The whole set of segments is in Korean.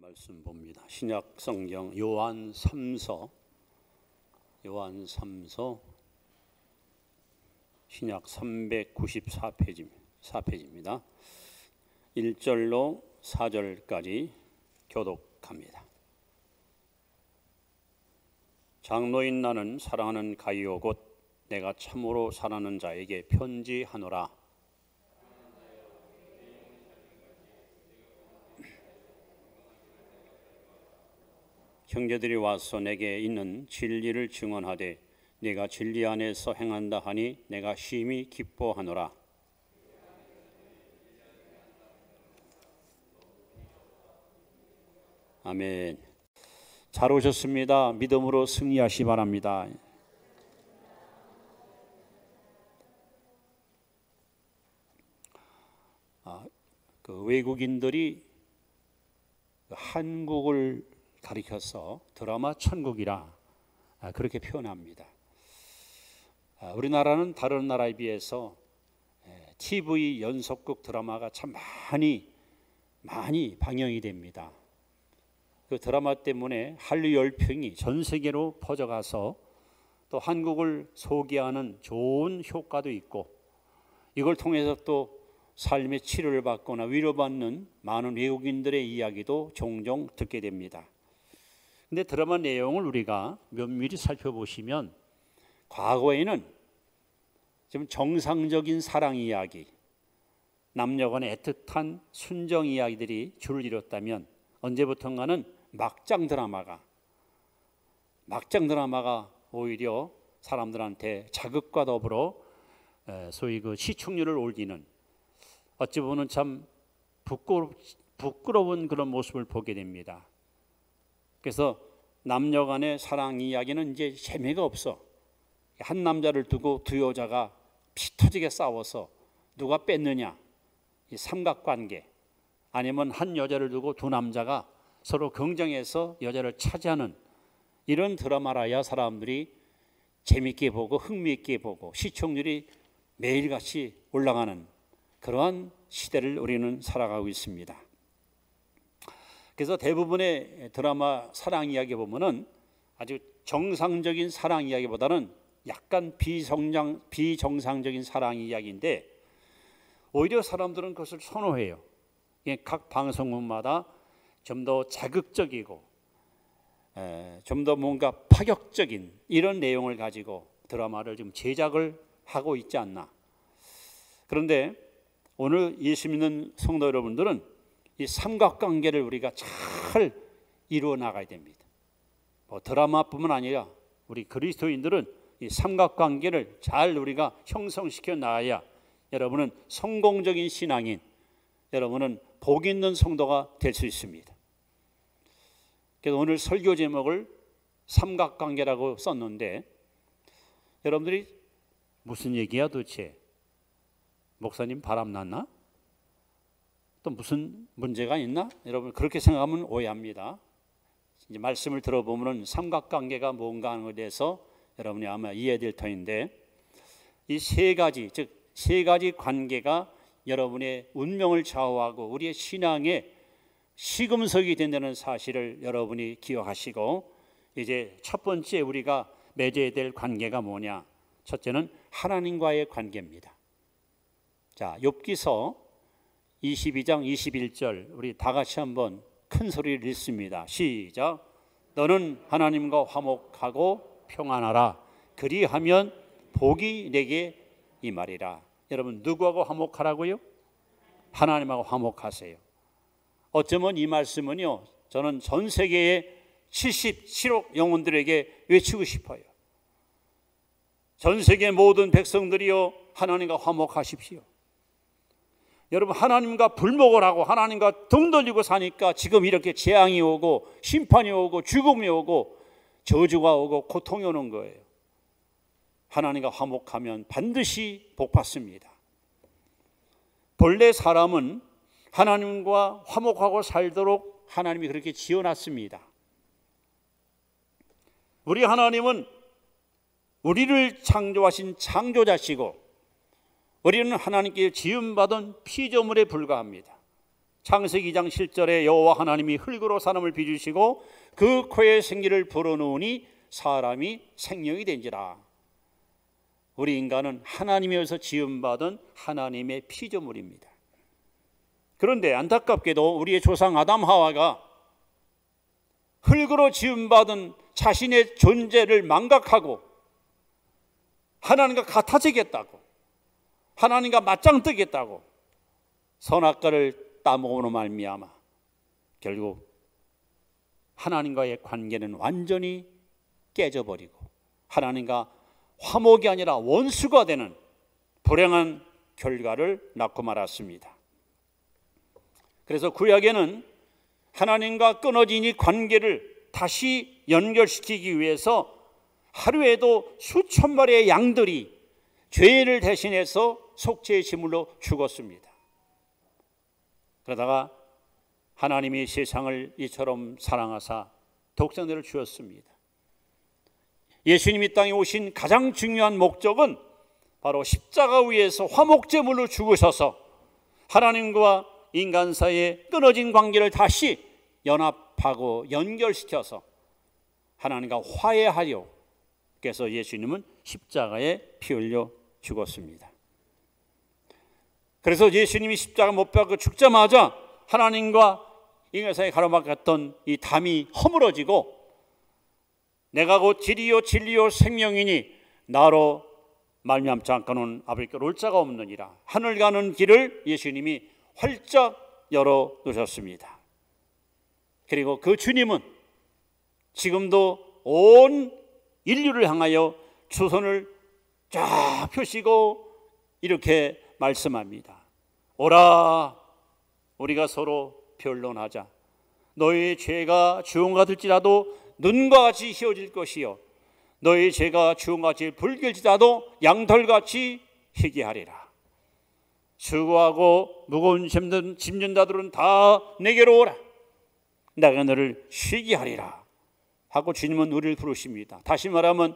말씀 봅니다. 신약 성경 요한 3서 신약 394페이지입니다. 1절로 4절까지 교독합니다. 장로인 나는 사랑하는 가이오 곧 내가 참으로 사랑하는 자에게 편지하노라. 형제들이 와서 내게 있는 진리를 증언하되 내가 진리 안에서 행한다 하니 내가 심히 기뻐하노라. 아멘. 잘 오셨습니다. 믿음으로 승리하시 바랍니다. 외국인들이 한국을 가리켜서 드라마 천국이라 그렇게 표현합니다. 우리나라는 다른 나라에 비해서 TV 연속극 드라마가 참 많이 방영이 됩니다. 그 드라마 때문에 한류 열풍이 전 세계로 퍼져가서 또 한국을 소개하는 좋은 효과도 있고 이걸 통해서 또 삶의 치료를 받거나 위로받는 많은 외국인들의 이야기도 종종 듣게 됩니다. 근데 드라마 내용을 우리가 면밀히 살펴보시면 과거에는 좀 정상적인 사랑 이야기, 남녀 간의 애틋한 순정 이야기들이 줄을 이뤘다면 언제부턴가는 막장 드라마가 오히려 사람들한테 자극과 더불어 소위 그 시청률을 올리는 어찌 보면 참 부끄러운 그런 모습을 보게 됩니다. 그래서 남녀 간의 사랑 이야기는 이제 재미가 없어. 한 남자를 두고 두 여자가 피 터지게 싸워서 누가 뺐느냐, 이 삼각관계, 아니면 한 여자를 두고 두 남자가 서로 경쟁해서 여자를 차지하는 이런 드라마라야 사람들이 재밌게 보고 흥미있게 보고 시청률이 매일같이 올라가는 그러한 시대를 우리는 살아가고 있습니다. 그래서 대부분의 드라마 사랑 이야기 보면은 아주 정상적인 사랑 이야기보다는 약간 비정상적인 사랑 이야기인데 오히려 사람들은 그것을 선호해요. 각 방송국마다 좀 더 자극적이고 좀 더 뭔가 파격적인 이런 내용을 가지고 드라마를 좀 제작을 하고 있지 않나. 그런데 오늘 예수 믿는 성도 여러분들은 이 삼각관계를 우리가 잘 이루어 나가야 됩니다. 드라마뿐만 아니라 우리 그리스도인들은 이 삼각관계를 잘 우리가 형성시켜 나가야 여러분은 성공적인 신앙인, 여러분은 복 있는 성도가 될 수 있습니다. 그래서 오늘 설교 제목을 삼각관계라고 썼는데 여러분들이 무슨 얘기야 도대체? 목사님 바람났나? 또 무슨 문제가 있나? 여러분 그렇게 생각하면 오해합니다. 이제 말씀을 들어보면 삼각관계가 뭔가 하는 것에 대해서 여러분이 아마 이해될 터인데 이 세 가지, 즉 세 가지 관계가 여러분의 운명을 좌우하고 우리의 신앙의 시금석이 된다는 사실을 여러분이 기억하시고 이제 첫 번째 우리가 맺어야 될 관계가 뭐냐? 첫째는 하나님과의 관계입니다. 자, 욥기서 22장 21절 우리 다 같이 한번 큰 소리를 읽습니다. 시작. 너는 하나님과 화목하고 평안하라. 그리하면 복이 내게 임하리라. 여러분 누구하고 화목하라고요? 하나님하고 화목하세요. 어쩌면 이 말씀은요 저는 전 세계의 77억 영혼들에게 외치고 싶어요. 전 세계 모든 백성들이요 하나님과 화목하십시오. 여러분 하나님과 불목을 하고 하나님과 등 돌리고 사니까 지금 이렇게 재앙이 오고 심판이 오고 죽음이 오고 저주가 오고 고통이 오는 거예요. 하나님과 화목하면 반드시 복받습니다. 본래 사람은 하나님과 화목하고 살도록 하나님이 그렇게 지어놨습니다. 우리 하나님은 우리를 창조하신 창조자시고 우리는 하나님께 지음받은 피조물에 불과합니다. 창세기 2장 7절에 여호와 하나님이 흙으로 사람을 빚으시고 그 코에 생기를 불어넣으니 사람이 생명이 된지라. 우리 인간은 하나님에서 지음받은 하나님의 피조물입니다. 그런데 안타깝게도 우리의 조상 아담 하와가 흙으로 지음받은 자신의 존재를 망각하고 하나님과 같아지겠다고, 하나님과 맞짱 뜨겠다고 선악과를 따먹음으로 말미암아 결국 하나님과의 관계는 완전히 깨져버리고 하나님과 화목이 아니라 원수가 되는 불행한 결과를 낳고 말았습니다. 그래서 구약에는 하나님과 끊어진 이 관계를 다시 연결시키기 위해서 하루에도 수천 마리의 양들이 죄를 대신해서 속죄의 제물로 죽었습니다. 그러다가 하나님이 세상을 이처럼 사랑하사 독생자를 주었습니다. 예수님이 땅에 오신 가장 중요한 목적은 바로 십자가 위에서 화목제물로 죽으셔서 하나님과 인간 사이에 끊어진 관계를 다시 연합하고 연결시켜서 하나님과 화해하려 그래서 예수님은 십자가에 피 흘려 죽었습니다. 그래서 예수님이 십자가 못 박혀 죽자마자 하나님과 인간 사이에 가로막혔던 이 담이 허물어지고 내가 곧 길이요 진리요 생명이니 나로 말미암지 않고는 아버지께로 올 자가 없느니라. 하늘 가는 길을 예수님이 활짝 열어 놓으셨습니다. 그리고 그 주님은 지금도 온 인류를 향하여 주선을 쫙 펴시고 이렇게 말씀합니다. 오라, 우리가 서로 변론하자. 너희 죄가 주홍 같을지라도 눈과 같이 희어질 것이요 너희 죄가 주홍 같이 붉을지라도 양털같이 희게 하리라. 수고하고 무거운 짐진 자들은 다 내게로 오라. 내가 너를 쉬게 하리라 하고 주님은 우리를 부르십니다. 다시 말하면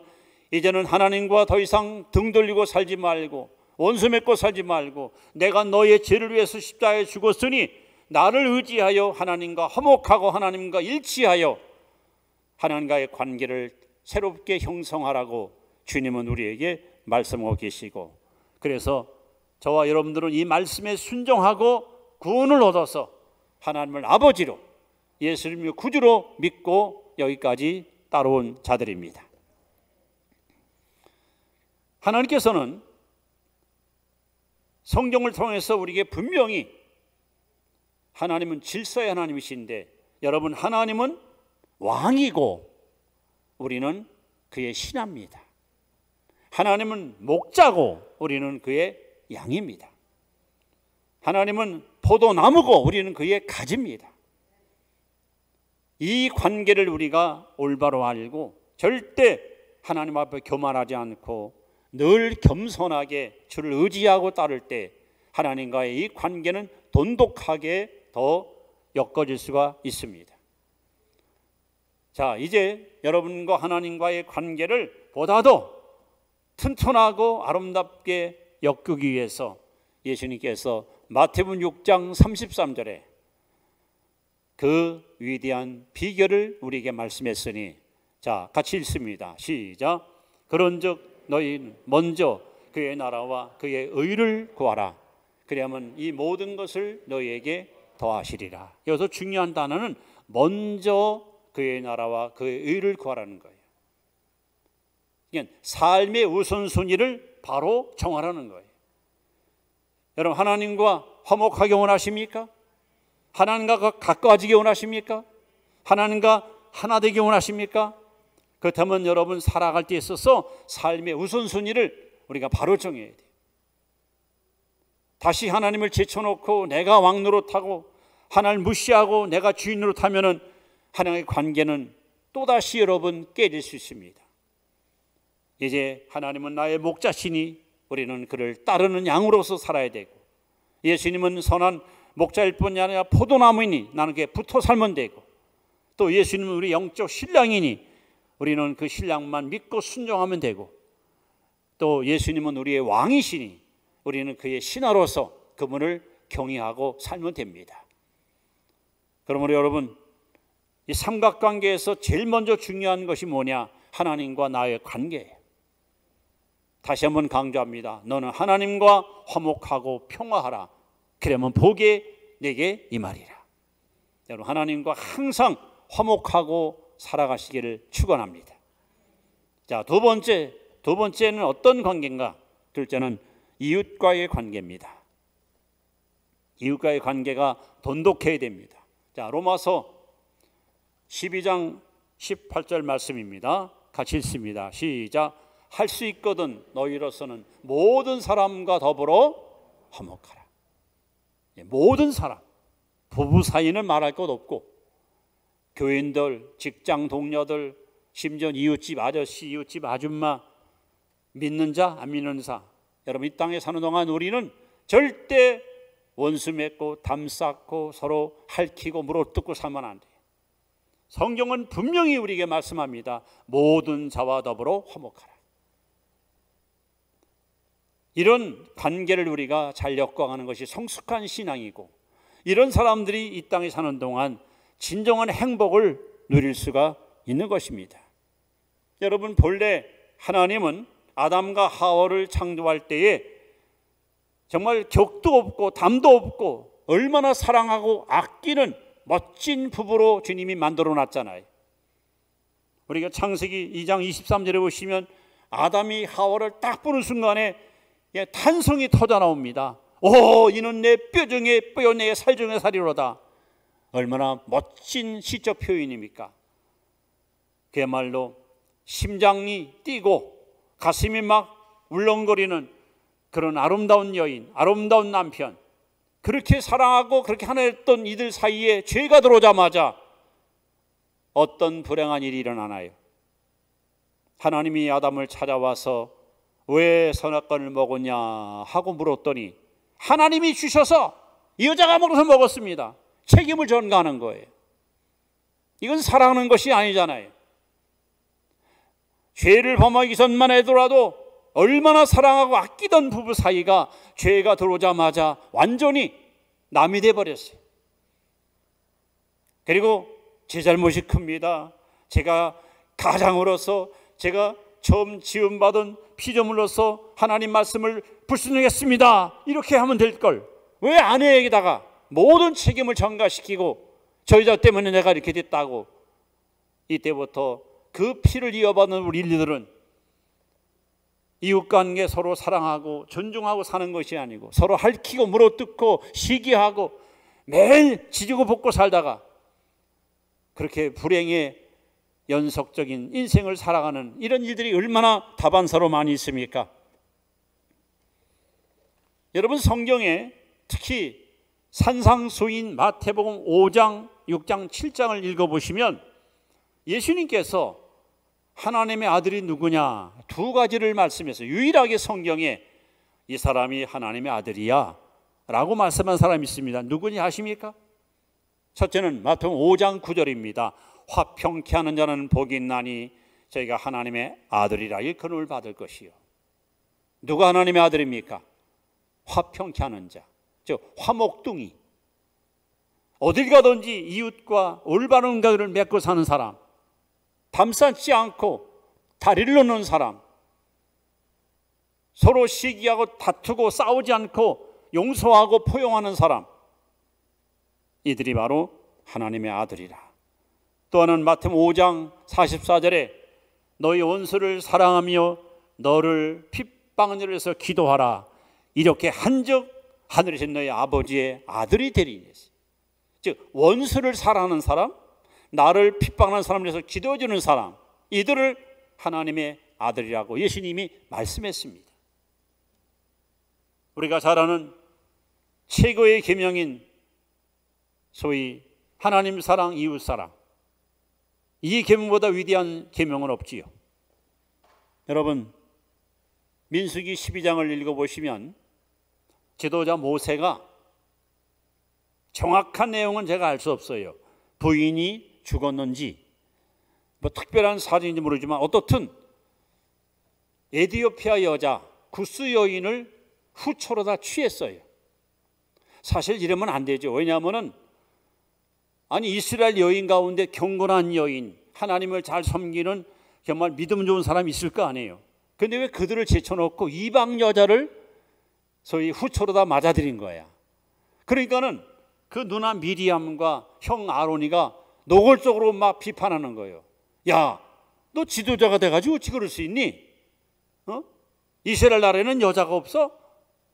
이제는 하나님과 더 이상 등 돌리고 살지 말고 원수 맺고 살지 말고 내가 너의 죄를 위해서 십자가에 죽었으니 나를 의지하여 하나님과 화목하고 하나님과 일치하여 하나님과의 관계를 새롭게 형성하라고 주님은 우리에게 말씀하고 계시고, 그래서 저와 여러분들은 이 말씀에 순종하고 구원을 얻어서 하나님을 아버지로 예수님을 구주로 믿고 여기까지 따라온 자들입니다. 하나님께서는 성경을 통해서 우리에게 분명히 하나님은 질서의 하나님이신데 여러분 하나님은 왕이고 우리는 그의 신하입니다. 하나님은 목자고 우리는 그의 양입니다. 하나님은 포도나무고 우리는 그의 가지입니다. 이 관계를 우리가 올바로 알고 절대 하나님 앞에 교만하지 않고 늘 겸손하게 주를 의지하고 따를 때 하나님과의 이 관계는 돈독하게 더 엮어질 수가 있습니다. 자, 이제 여러분과 하나님과의 관계를 보다 더 튼튼하고 아름답게 엮기 위해서 예수님께서 마태복음 6장 33절에 그 위대한 비결을 우리에게 말씀했으니, 자, 같이 읽습니다. 시작. 그런즉 너희는 먼저 그의 나라와 그의 의를 구하라. 그리하면 이 모든 것을 너희에게 더하시리라. 여기서 중요한 단어는 먼저 그의 나라와 그의 의를 구하라는 거예요. 그러니까 삶의 우선순위를 바로 정하라는 거예요. 여러분, 하나님과 화목하게 원하십니까? 하나님과 가까워지게 원하십니까? 하나님과 하나 되게 원하십니까? 그렇다면 여러분 살아갈 때 있어서 삶의 우선순위를 우리가 바로 정해야 돼요. 다시 하나님을 제쳐놓고 내가 왕 노릇하고 하나님을 무시하고 내가 주인 노릇하면은 하나님의 관계는 또다시 여러분 깨질 수 있습니다. 이제 하나님은 나의 목자시니 우리는 그를 따르는 양으로서 살아야 되고, 예수님은 선한 목자일 뿐이 아니라 포도나무이니 나는 그에 붙어 살면 되고, 또 예수님은 우리 영적 신랑이니 우리는 그 신랑만 믿고 순종하면 되고, 또 예수님은 우리의 왕이시니 우리는 그의 신하로서 그분을 경외하고 살면 됩니다. 그러므로 여러분, 이 삼각관계에서 제일 먼저 중요한 것이 뭐냐? 하나님과 나의 관계예요. 다시 한번 강조합니다. 너는 하나님과 화목하고 평화하라. 그러면 복이 내게 임하리라. 여러분, 하나님과 항상 화목하고 살아가시기를 축원합니다. 자, 두 번째는 어떤 관계인가? 둘째는 이웃과의 관계입니다. 이웃과의 관계가 돈독해야 됩니다. 자, 로마서 12장 18절 말씀입니다. 같이 읽습니다. 시작. 할 수 있거든 너희로서는 모든 사람과 더불어 화목하라. 모든 사람, 부부 사이는 말할 것 없고, 교인들, 직장 동료들, 심지어 이웃집 아저씨, 이웃집 아줌마, 믿는 자, 안 믿는 자, 여러분, 이 땅에 사는 동안 우리는 절대 원수 맺고 담 쌓고 서로 핥히고 물어뜯고 살면 안 돼요. 성경은 분명히 우리에게 말씀합니다. 모든 자와 더불어 화목하라. 이런 관계를 우리가 잘 엮어가는 것이 성숙한 신앙이고, 이런 사람들이 이 땅에 사는 동안 진정한 행복을 누릴 수가 있는 것입니다. 여러분, 본래 하나님은 아담과 하와를 창조할 때에 정말 격도 없고 담도 없고 얼마나 사랑하고 아끼는 멋진 부부로 주님이 만들어 놨잖아요. 우리가 창세기 2장 23절에 보시면 아담이 하와를 딱 보는 순간에 탄성이 터져 나옵니다. 오, 이는 내 뼈 중에 뼈, 내 살 중에 살이로다. 얼마나 멋진 시적 표현입니까? 그야말로 심장이 뛰고 가슴이 막 울렁거리는 그런 아름다운 여인, 아름다운 남편, 그렇게 사랑하고 그렇게 하나 했던 이들 사이에 죄가 들어오자마자 어떤 불행한 일이 일어나나요? 하나님이 아담을 찾아와서 왜 선악과를 먹었냐 하고 물었더니 하나님이 주셔서 이 여자가 먹어서 먹었습니다. 책임을 전가하는 거예요. 이건 사랑하는 것이 아니잖아요. 죄를 범하기 전만 해더라도 얼마나 사랑하고 아끼던 부부 사이가 죄가 들어오자마자 완전히 남이 돼버렸어요. 그리고 제 잘못이 큽니다. 제가 가장으로서 제가 처음 지음받은 피조물로서 하나님 말씀을 불순종했습니다. 이렇게 하면 될 걸 왜 아내에게다가 모든 책임을 전가시키고 저 여자 때문에 내가 이렇게 됐다고. 이때부터 그 피를 이어받는 우리 인류들은 이웃관계 서로 사랑하고 존중하고 사는 것이 아니고 서로 핥히고 물어뜯고 시기하고 매일 지지고 볶고 살다가 그렇게 불행의 연속적인 인생을 살아가는 이런 일들이 얼마나 다반사로 많이 있습니까? 여러분, 성경에 특히 산상수인 마태복음 5장, 6장, 7장을 읽어보시면 예수님께서 하나님의 아들이 누구냐 두 가지를 말씀해서 유일하게 성경에 이 사람이 하나님의 아들이야 라고 말씀한 사람이 있습니다. 누구니 아십니까? 첫째는 마태복음 5장 9절입니다. 화평케 하는 자는 복이 있나니 저희가 하나님의 아들이라 일컬음을 받을 것이요. 누가 하나님의 아들입니까? 화평케 하는 자, 즉 화목둥이. 어딜 가든지 이웃과 올바른 관계를 맺고 사는 사람, 담쌓지 않고 다리를 놓는 사람, 서로 시기하고 다투고 싸우지 않고 용서하고 포용하는 사람, 이들이 바로 하나님의 아들이라. 또 하나는 마태복음 5장 44절에 너희 원수를 사랑하며 너를 핍박하는 일에서 기도하라. 이렇게 한즉 하늘이신 너희 아버지의 아들이 되리니. 즉 원수를 사랑하는 사람, 나를 핍박하는 사람을 위해서 기도해 주는 사람, 이들을 하나님의 아들이라고 예수님이 말씀했습니다. 우리가 잘 아는 최고의 계명인 소위 하나님 사랑, 이웃 사랑, 이 계명보다 위대한 계명은 없지요. 여러분, 민수기 12장을 읽어보시면 지도자 모세가, 정확한 내용은 제가 알 수 없어요. 부인이 죽었는지 뭐 특별한 사진인지 모르지만 어떻든 에티오피아 여자 구스 여인을 후처로다 취했어요. 사실 이러면 안 되죠. 왜냐하면 아니 이스라엘 여인 가운데 경건한 여인, 하나님을 잘 섬기는 정말 믿음 좋은 사람이 있을 거 아니에요. 그런데 왜 그들을 제쳐놓고 이방 여자를 소위 후처로다 맞아들인 거야. 그러니까는 그 누나 미리암과 형 아론이가 노골적으로 막 비판하는 거예요. 야, 너 지도자가 돼가지고 어찌 그럴 수 있니? 이스라엘 나라에는 여자가 없어?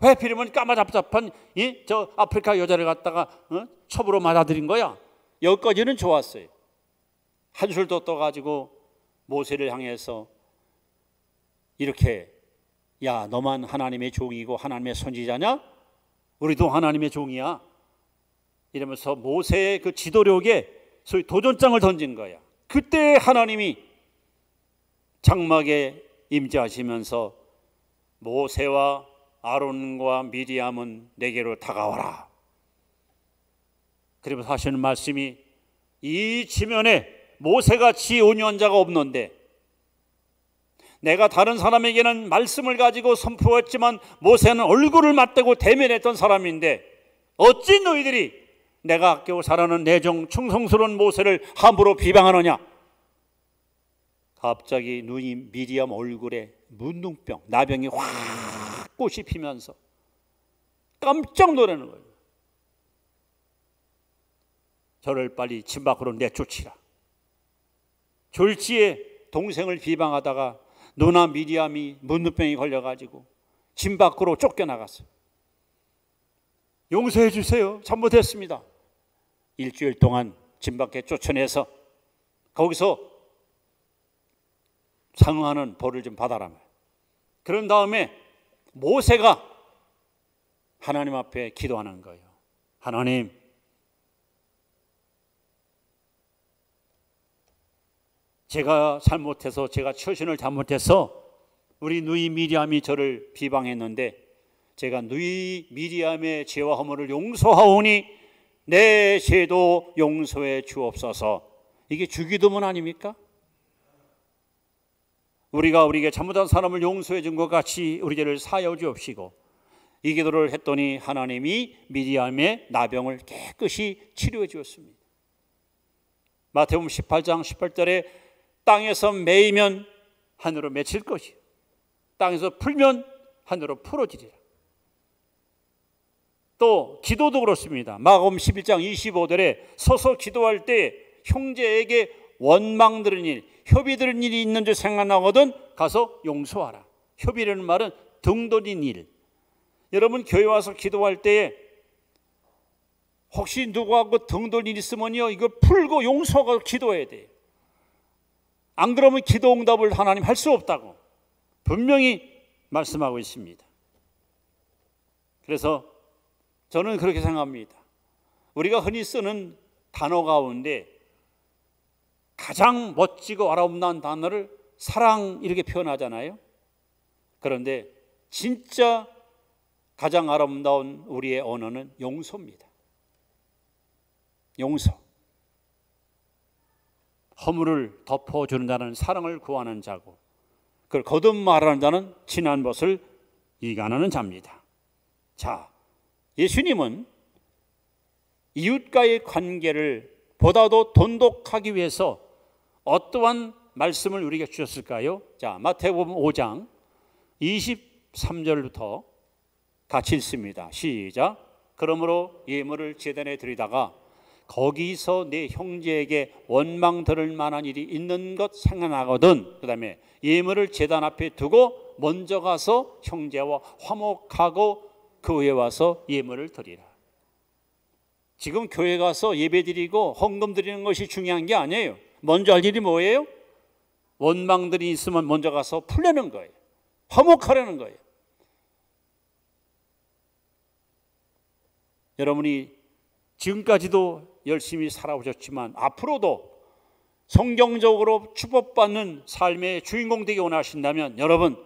왜 하필이면 까마잡잡한 저 아프리카 여자를 갖다가 첩으로 맞아들인 거야? 여기까지는 좋았어요. 한술 더 떠가지고 모세를 향해서 이렇게, 야, 너만 하나님의 종이고 하나님의 선지자냐? 우리도 하나님의 종이야. 이러면서 모세의 그 지도력에 소위 도전장을 던진 거야. 그때 하나님이 장막에 임재하시면서 모세와 아론과 미리암은 내게로 다가와라. 그러면서 하시는 말씀이, 이 지면에 모세같이 온유한 자가 없는데 내가 다른 사람에게는 말씀을 가지고 선포했지만 모세는 얼굴을 맞대고 대면했던 사람인데 어찌 너희들이 내가 아끼고 사랑하는 내 종 충성스러운 모세를 함부로 비방하느냐. 갑자기 눈이 미리암 얼굴에 문둥병, 나병이 확 꽃이 피면서 깜짝 놀라는 거예요. 저를 빨리 집 밖으로 내쫓으라. 졸지에 동생을 비방하다가 누나 미리암이 문둥병이 걸려가지고 집 밖으로 쫓겨나갔어요. 용서해 주세요. 잘못했습니다. 일주일 동안 집 밖에 쫓아내서 거기서 상응하는 벌을 좀 받아라. 그런 다음에 모세가 하나님 앞에 기도하는 거예요. 하나님, 제가 잘못해서, 제가 처신을 잘못해서 우리 누이 미리암이 저를 비방했는데 제가 누이 미리암의 죄와 허물을 용서하오니 내 죄도 용서해 주옵소서. 이게 주기도문 아닙니까? 우리가 우리에게 잘못한 사람을 용서해 준 것 같이 우리 죄를 사하여 주옵시고, 이 기도를 했더니 하나님이 미리암의 나병을 깨끗이 치료해 주었습니다. 마태복음 18장 18절에 땅에서 매이면 하늘로 맺힐 것이요 땅에서 풀면 하늘로 풀어지리라. 또 기도도 그렇습니다. 마가복음 11장 25절에 서서 기도할 때 형제에게 원망 들은 일, 협의 들은 일이 있는 줄 생각나거든 가서 용서하라. 협의라는 말은 등 돌린 일. 여러분 교회 와서 기도할 때에 혹시 누구하고 등 돌린 일 있으면요, 이걸 풀고 용서하고 기도해야 돼요. 안 그러면 기도 응답을 하나님 할 수 없다고 분명히 말씀하고 있습니다. 그래서 저는 그렇게 생각합니다. 우리가 흔히 쓰는 단어 가운데 가장 멋지고 아름다운 단어를 사랑 이렇게 표현하잖아요. 그런데 진짜 가장 아름다운 우리의 언어는 용서입니다. 용서. 허물을 덮어주는 자는 사랑을 구하는 자고, 그걸 거듭 말하는 자는 지난 것을 이간하는 자입니다. 자, 예수님은 이웃과의 관계를 보다도 돈독하기 위해서 어떠한 말씀을 우리에게 주셨을까요? 자, 마태복음 5장 23절부터 같이 읽습니다. 시작. 그러므로 예물을 제단에 드리다가 거기서 내 형제에게 원망 들을 만한 일이 있는 것 생각나거든. 그 다음에 예물을 제단 앞에 두고 먼저 가서 형제와 화목하고 그 후에 와서 예물을 드리라. 지금 교회 가서 예배 드리고 헌금 드리는 것이 중요한 게 아니에요. 먼저 할 일이 뭐예요? 원망들이 있으면 먼저 가서 풀려는 거예요. 화목하려는 거예요. 여러분이 지금까지도 열심히 살아오셨지만 앞으로도 성경적으로 축복받는 삶의 주인공 되기 원하신다면 여러분,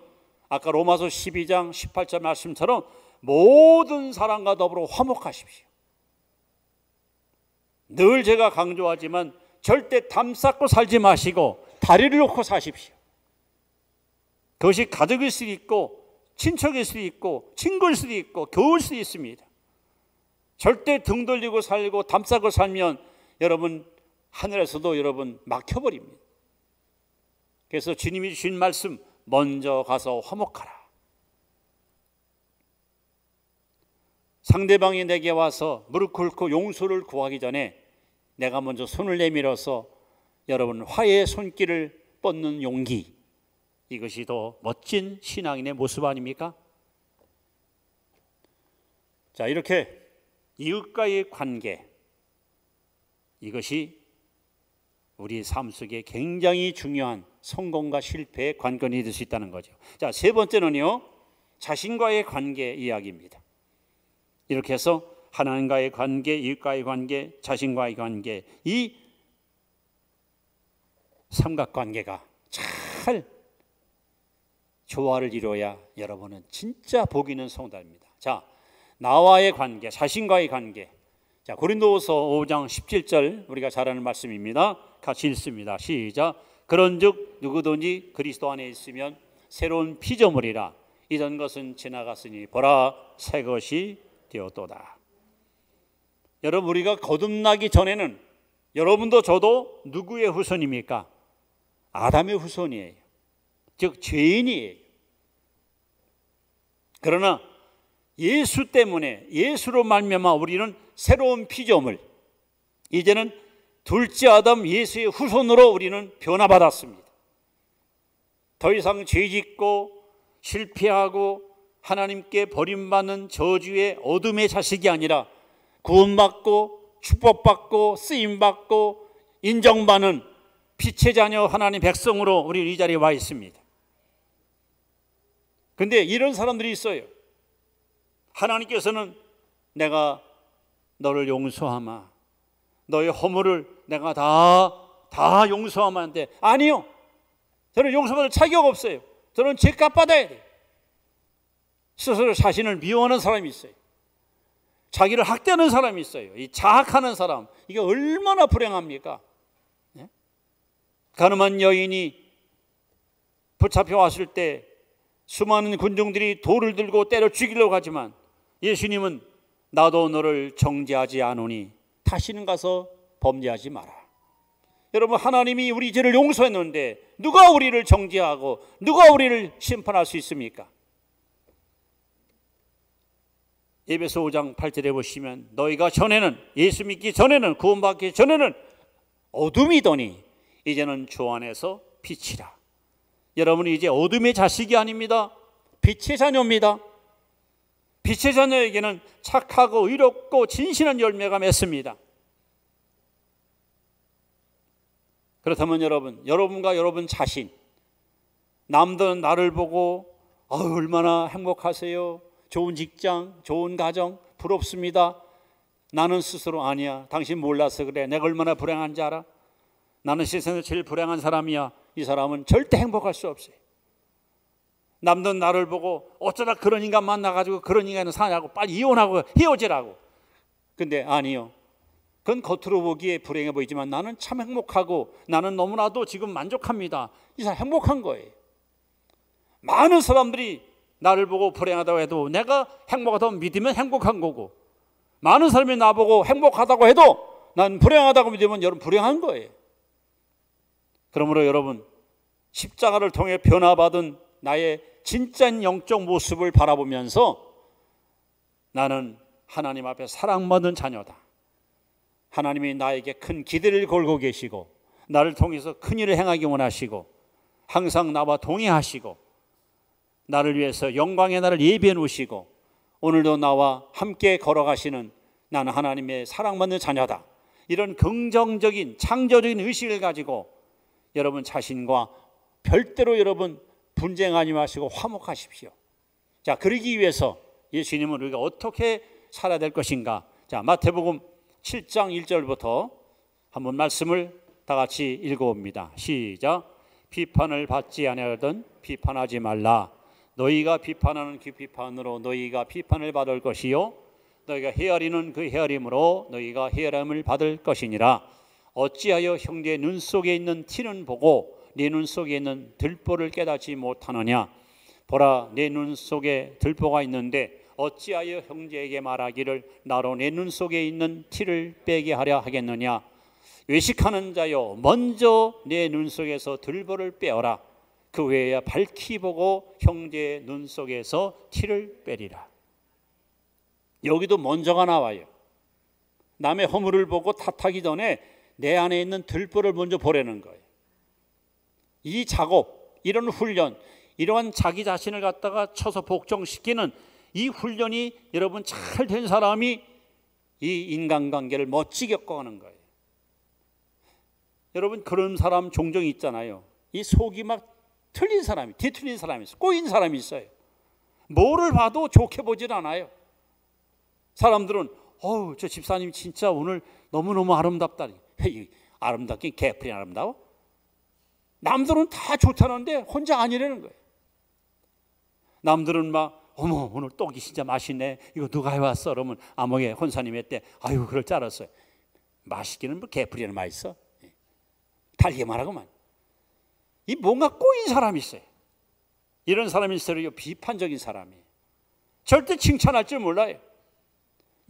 아까 로마서 12장 18절 말씀처럼 모든 사람과 더불어 화목하십시오. 늘 제가 강조하지만 절대 담 쌓고 살지 마시고 다리를 놓고 사십시오. 그것이 가족일 수도 있고 친척일 수도 있고 친구일 수도 있고 교우일 수도 있습니다. 절대 등 돌리고 살고 담 쌓고 살면 여러분 하늘에서도 여러분 막혀버립니다. 그래서 주님이 주신 말씀, 먼저 가서 화목하라. 상대방이 내게 와서 무릎 꿇고 용서를 구하기 전에 내가 먼저 손을 내밀어서 여러분 화해의 손길을 뻗는 용기, 이것이 더 멋진 신앙인의 모습 아닙니까? 자, 이렇게 이웃과의 관계, 이것이 우리 삶 속에 굉장히 중요한 성공과 실패의 관건이 될 수 있다는 거죠. 자, 세 번째는요, 자신과의 관계 이야기입니다. 이렇게 해서 하나님과의 관계, 이웃과의 관계, 자신과의 관계, 이 삼각관계가 잘 조화를 이루어야 여러분은 진짜 복 있는 성도입니다. 자, 나와의 관계, 자신과의 관계. 자, 고린도후서 5장 17절 우리가 잘 아는 말씀입니다. 같이 읽습니다. 시작. 그런즉 누구든지 그리스도 안에 있으면 새로운 피조물이라. 이전 것은 지나갔으니 보라 새 것이 되었도다. 여러분, 우리가 거듭나기 전에는 여러분도 저도 누구의 후손입니까? 아담의 후손이에요. 즉 죄인이에요. 그러나 예수 때문에, 예수로 말미암아 우리는 새로운 피조물, 이제는 둘째 아담 예수의 후손으로 우리는 변화받았습니다. 더 이상 죄짓고 실패하고 하나님께 버림받는 저주의 어둠의 자식이 아니라 구원받고 축복받고 쓰임받고 인정받는 빛의 자녀 하나님 백성으로 우리 이 자리에 와 있습니다. 근데 이런 사람들이 있어요. 하나님께서는 내가 너를 용서하마, 너의 허물을 내가 다 용서하면 안 돼. 아니요, 저는 용서받을 자격 없어요. 저는 죄값 받아야 돼요. 스스로 자신을 미워하는 사람이 있어요. 자기를 학대하는 사람이 있어요. 이 자학하는 사람, 이게 얼마나 불행합니까? 네? 가늠한 여인이 붙잡혀 왔을 때 수많은 군중들이 돌을 들고 때려 죽이려고 하지만 예수님은 나도 너를 정죄하지 않으니 다시는 가서 범죄하지 마라. 여러분, 하나님이 우리 죄를 용서했는데 누가 우리를 정죄하고 누가 우리를 심판할 수 있습니까? 에베소 5장 8절에 보시면 너희가 전에는, 예수 믿기 전에는, 구원받기 전에는 어둠이더니 이제는 주 안에서 빛이라. 여러분, 이제 어둠의 자식이 아닙니다. 빛의 자녀입니다. 빛의 자녀에게는 착하고 의롭고 진실한 열매가 맺습니다. 그렇다면 여러분과 여러분 자신, 남들은 나를 보고 얼마나 행복하세요, 좋은 직장, 좋은 가정, 부럽습니다. 나는 스스로 아니야, 당신 몰라서 그래, 내가 얼마나 불행한지 알아? 나는 세상에서 제일 불행한 사람이야. 이 사람은 절대 행복할 수 없어요. 남들은 나를 보고 어쩌다 그런 인간 만나가지고 그런 인간은 사냐고, 빨리 이혼하고 헤어지라고. 근데 아니요, 그건 겉으로 보기에 불행해 보이지만 나는 참 행복하고 나는 너무나도 지금 만족합니다. 이 사람 행복한 거예요. 많은 사람들이 나를 보고 불행하다고 해도 내가 행복하다고 믿으면 행복한 거고, 많은 사람이 나보고 행복하다고 해도 난 불행하다고 믿으면 여러분 불행한 거예요. 그러므로 여러분, 십자가를 통해 변화받은 나의 진짜 영적 모습을 바라보면서 나는 하나님 앞에 사랑받는 자녀다. 하나님이 나에게 큰 기대를 걸고 계시고 나를 통해서 큰 일을 행하기 원하시고 항상 나와 동행하시고 나를 위해서 영광의 날을 예비해 놓으시고 오늘도 나와 함께 걸어가시는 나는 하나님의 사랑받는 자녀다. 이런 긍정적인 창조적인 의식을 가지고 여러분 자신과 별대로 여러분 분쟁하지 마시고 화목하십시오. 자, 그러기 위해서 예수님은 우리가 어떻게 살아야 될 것인가? 자, 마태복음 7장 1절부터 한번 말씀을 다 같이 읽어봅니다. 시작. 비판을 받지 아니하던 비판하지 말라. 너희가 비판하는 그 비판으로 너희가 비판을 받을 것이요 너희가 헤아리는 그 헤아림으로 너희가 헤아림을 받을 것이니라. 어찌하여 형제의 눈 속에 있는 티는 보고 네 눈 속에 있는 들보를 깨닫지 못하느냐. 보라, 내 눈 속에 들보가 있는데 어찌하여 형제에게 말하기를 나로 내 눈 속에 있는 티를 빼게 하려 하겠느냐. 외식하는 자여 먼저 내 눈 속에서 들보를 빼어라. 그 후에야 밝히 보고 형제의 눈 속에서 티를 빼리라. 여기도 먼저가 나와요. 남의 허물을 보고 탓하기 전에 내 안에 있는 들보를 먼저 보라는 거예요. 이 작업, 이런 훈련, 이러한 자기 자신을 갖다가 쳐서 복종시키는 이 훈련이 여러분 잘 된 사람이 이 인간관계를 멋지게 겪어가는 거예요. 여러분 그런 사람 종종 있잖아요. 이 속이 막 틀린 사람이, 뒤틀린 사람이 있어요. 꼬인 사람이 있어요. 뭐를 봐도 좋게 보질 않아요. 사람들은 어우 저 집사님 진짜 오늘 너무너무 아름답다. 아름답긴 개풀이 아름다워? 남들은 다 좋다는데 혼자 아니라는 거예요. 남들은 막 어머 오늘 떡이 진짜 맛있네. 이거 누가 해왔어? 그러면 아무개 혼사님 했대. 아유 그럴 줄 알았어요. 맛있기는 뭐 개풀이는 맛있어. 달게 말하고만. 이 뭔가 꼬인 사람이 있어요. 이런 사람이 있어요. 비판적인 사람이에요. 절대 칭찬할 줄 몰라요.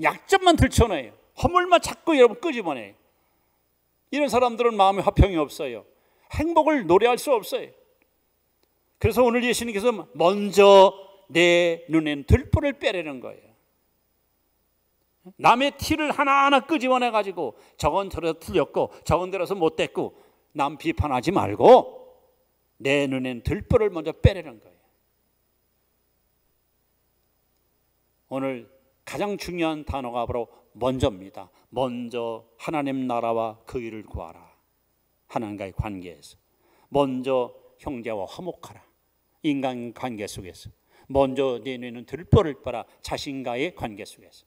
약점만 들춰내요. 허물만 자꾸 여러분 끄집어내요. 이런 사람들은 마음에 화평이 없어요. 행복을 노래할 수 없어요. 그래서 오늘 예수님께서 먼저 내 눈엔 들보를 빼라는 거예요. 남의 티를 하나하나 끄집어내 가지고 저건 저래서 틀렸고 저건 저래서 못됐고 남 비판하지 말고 내 눈엔 들보를 먼저 빼라는 거예요. 오늘 가장 중요한 단어가 바로 먼저입니다. 먼저 하나님 나라와 그 일을 구하라. 하나님과의 관계에서 먼저 형제와 화목하라. 인간관계 속에서 먼저 내 눈에는 들보를 빼라. 자신과의 관계 속에서.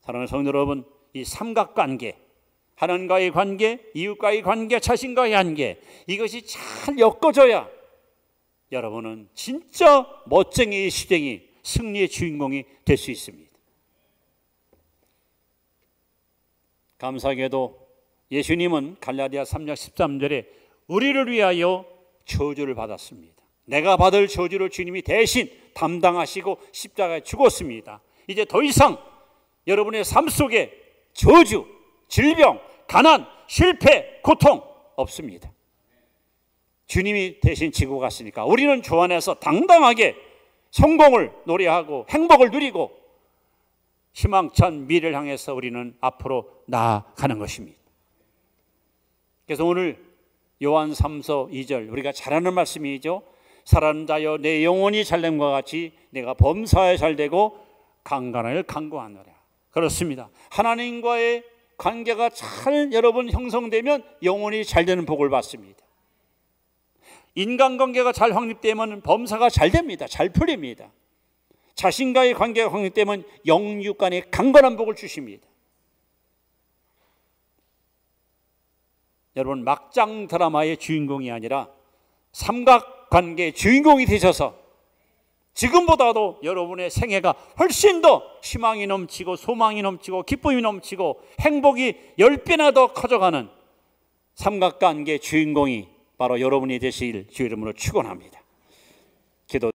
사랑하는 성도 여러분, 이 삼각관계, 하나님과의 관계, 이웃과의 관계, 자신과의 관계, 이것이 잘 엮어져야 여러분은 진짜 멋쟁이의 시댕이, 승리의 주인공이 될 수 있습니다. 감사하게도 예수님은 갈라디아 3장 13절에 우리를 위하여 저주를 받았습니다. 내가 받을 저주를 주님이 대신 담당하시고 십자가에 죽었습니다. 이제 더 이상 여러분의 삶 속에 저주, 질병, 가난, 실패, 고통 없습니다. 주님이 대신 지고 갔으니까 우리는 주 안에서 당당하게 성공을 노래하고 행복을 누리고 희망찬 미래를 향해서 우리는 앞으로 나아가는 것입니다. 그래서 오늘 요한 3서 2절 우리가 잘 아는 말씀이죠. 살아는 자여 내 영혼이 잘됨과 같이 내가 범사에 잘되고 강건하여 강구하노라. 그렇습니다. 하나님과의 관계가 잘 여러분 형성되면 영혼이 잘되는 복을 받습니다. 인간관계가 잘 확립되면 범사가 잘 됩니다. 잘 풀립니다. 자신과의 관계가 확립되면 영육 간의 강건한 복을 주십니다. 여러분 막장 드라마의 주인공이 아니라 삼각관계의 주인공이 되셔서 지금보다도 여러분의 생애가 훨씬 더 희망이 넘치고 소망이 넘치고 기쁨이 넘치고 행복이 10배나 더 커져가는 삼각관계의 주인공이 바로 여러분이 되실 주 이름으로 축원합니다. 기도